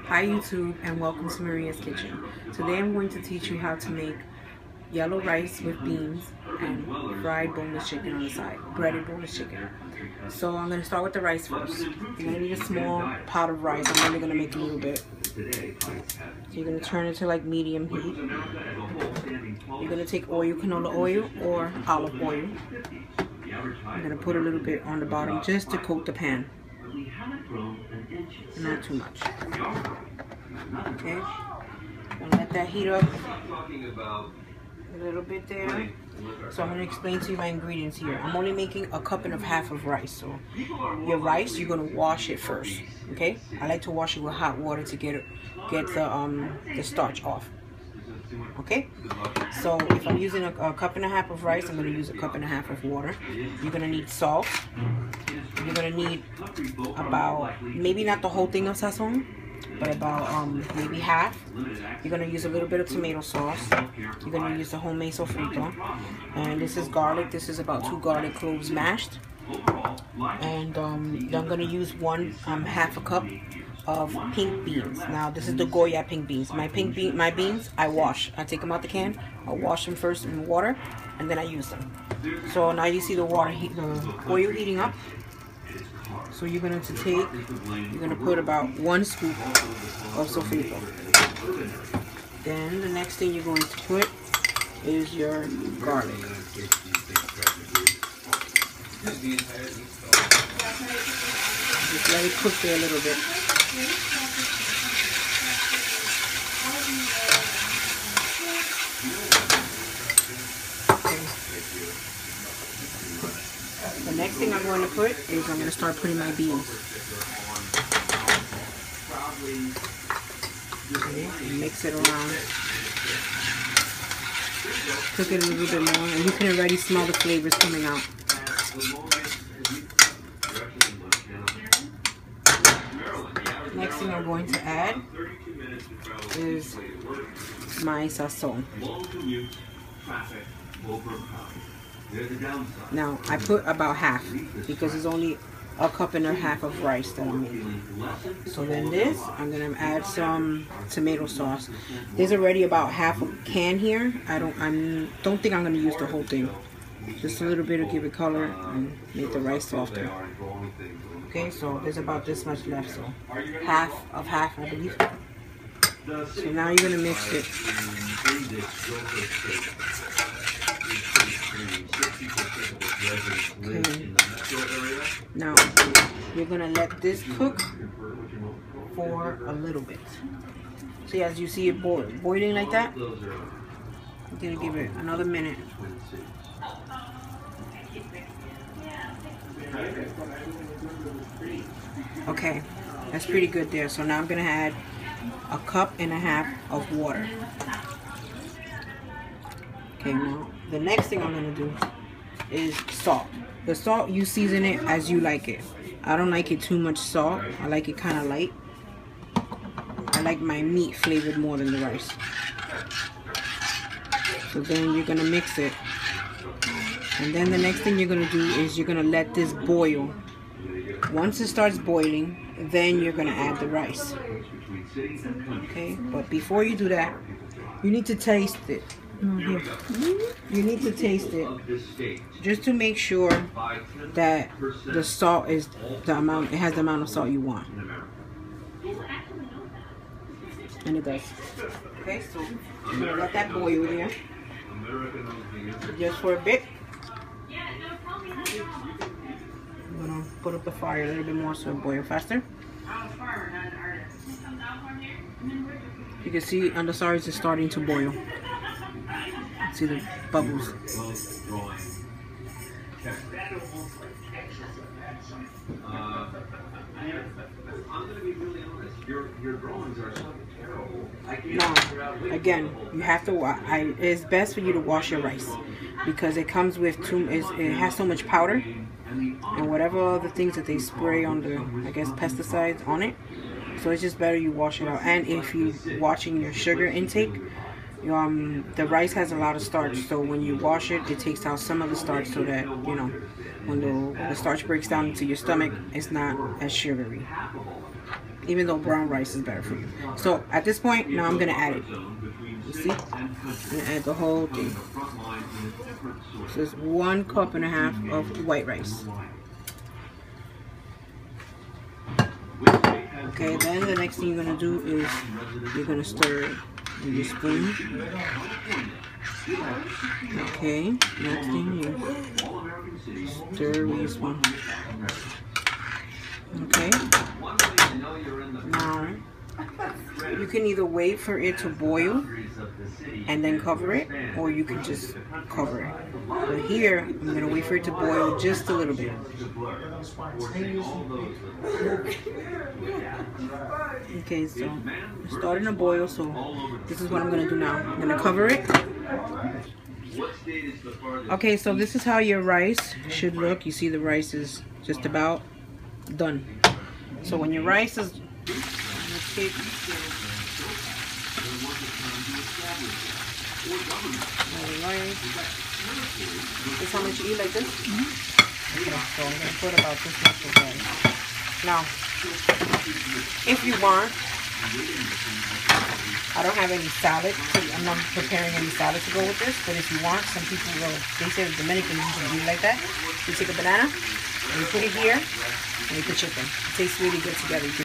Hi YouTube and welcome to Maria's Kitchen. Today I'm going to teach you how to make yellow rice with beans and fried boneless chicken on the side, breaded boneless chicken. So I'm going to start with the rice first. You're going to need a small pot of rice. I'm only going to make a little bit. So you're going to turn it to like medium heat. You're going to take oil, canola oil or olive oil. I'm going to put a little bit on the bottom just to coat the pan. Not too much. Okay, gonna let that heat up a little bit there. So I'm gonna explain to you my ingredients here. I'm only making a cup and a half of rice. So your rice, you're gonna wash it first. Okay, I like to wash it with hot water to get the starch off. Okay, so if I'm using a cup and a half of rice, I'm going to use a cup and a half of water. You're going to need salt. You're going to need about, maybe not the whole thing of Sazon, but about maybe half. You're going to use a little bit of tomato sauce. You're going to use the homemade Sofrito. And this is garlic. This is about 2 garlic cloves mashed. And I'm going to use half a cup of pink beans. Now this is the Goya pink beans. My beans I wash. I take them out the can. I wash them first in water, and then I use them. So now you see the oil heating up. So you're gonna put about 1 scoop of Sofrito. Then the next thing you're going to put is your garlic. Just let it cook there a little bit. The next thing I'm going to put is I'm going to start putting my beans. Okay, and mix it around. Cook it a little bit more, and you can already smell the flavors coming out. Next thing I'm going to add is my Sazon. Now I put about half because it's only a cup and a half of rice that I'm making. So then this, I'm gonna add some tomato sauce. There's already about half a can here. I don't think I'm gonna use the whole thing. Just a little bit to give it color and make the rice softer. Okay, so there's about this much left, so half, I believe. So now you're gonna mix it. Okay. Now you're gonna let this cook for a little bit. See, as you see it boiling like that, I'm gonna give it another minute. Okay, that's pretty good there. So now I'm gonna add a cup and a half of water. Okay, now the next thing I'm gonna do is salt. The salt, you season it as you like it. I don't like it too much salt. I like it kind of light. I like my meat flavored more than the rice. So then you're gonna mix it. And then the next thing you're gonna do is you're gonna let this boil. Once it starts boiling, then you're gonna add the rice. Okay, but before you do that, you need to taste it. You need to taste it just to make sure that the salt is it has the amount of salt you want. And it does. Okay, so I'm gonna let that boil there just for a bit. I'm gonna put up the fire a little bit more so it boils faster. You can see on the sides it's starting to boil. See the bubbles. Now, again, you have to. It's best for you to wash your rice because it comes with it has so much powder and whatever other things that they spray on the, I guess, pesticides on it. So it's just better you wash it out. And if you're watching your sugar intake, the rice has a lot of starch, so when you wash it, it takes out some of the starch so that, you know, when the starch breaks down into your stomach, it's not as sugary. even though brown rice is better for you. So at this point, now I'm gonna add it. You see? I'm gonna add the whole thing. So it's 1.5 cups of white rice. Okay, then the next thing you're gonna do is you're gonna stir it with your spoon. Okay, next thing you stir with your spoon. Okay, now you can either wait for it to boil and then cover it, or you can just cover it. But here, I'm going to wait for it to boil just a little bit. Okay, so it's starting to boil, so this is what I'm going to do now. I'm going to cover it. Okay, so this is how your rice should look. You see the rice is just about done. So when your rice is, let's take this how much you eat, like this? Okay, so I'm going to put about this much of rice. Now, if you want, I don't have any salad, so I'm not preparing any salad to go with this, but if you want, some people will, they say the Dominicans usually eat like that. You take a banana, and you put it here, and you put chicken. It tastes really good together.